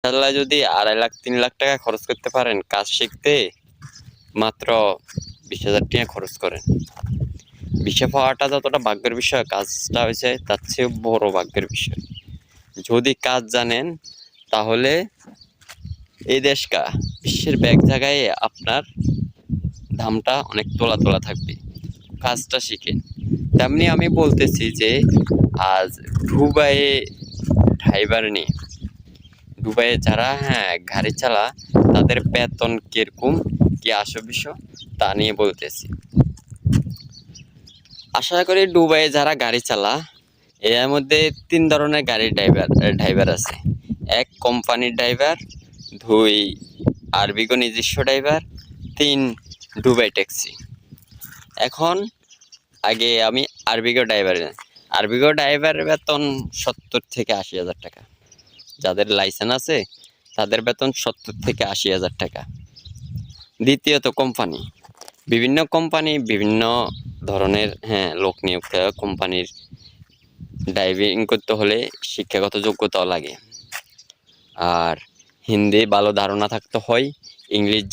মাসাল্লাহ যদি 2.5 লাখ 3 লাখ টাকা খরচ করতে পারেন কাজ শিখতে, মাত্র 20,000 টাকা খরচ করেন। ভিসা পাওয়াটা যতটা ভাগ্যের বিষয়, কাজটা হয়েছে তার চেয়ে বড় ভাগ্যের বিষয়। যদি কাজ জানেন তাহলে এই দেশটা বিশ্বের ব্যাগ জায়গায় আপনার দামটা অনেক তোলা তোলা থাকবে। কাজটা শিখেন। তেমনি আমি বলতেছি যে আজ দুবাইয়ে ড্রাইভার নিয়ে, দুবাইয়ে যারা গাড়ি চালা তাদের বেতন কিরকম কি আসো বিষয় তা নিয়ে বলতেছি। আশা করি দুবাইয়ে যারা গাড়ি চালা এর মধ্যে 3 ধরনের গাড়ির ড্রাইভার আছে। 1 কোম্পানির ড্রাইভার, 2 আরবিগো নিজস্ব ড্রাইভার, 3 দুবাই ট্যাক্সি। এখন আগে আমি আরবিগো ড্রাইভারের বেতন 70 থেকে 80,000 টাকা। যাদের লাইসেন্স আছে তাদের বেতন 70 থেকে 80,000 টাকা। দ্বিতীয়ত কোম্পানি, বিভিন্ন কোম্পানি বিভিন্ন ধরনের লোক নিয়োগ করে। কোম্পানির ড্রাইভিং করতে হলে শিক্ষাগত যোগ্যতাও লাগে, আর হিন্দি ভালো ধারণা থাকতে হয়, ইংলিশ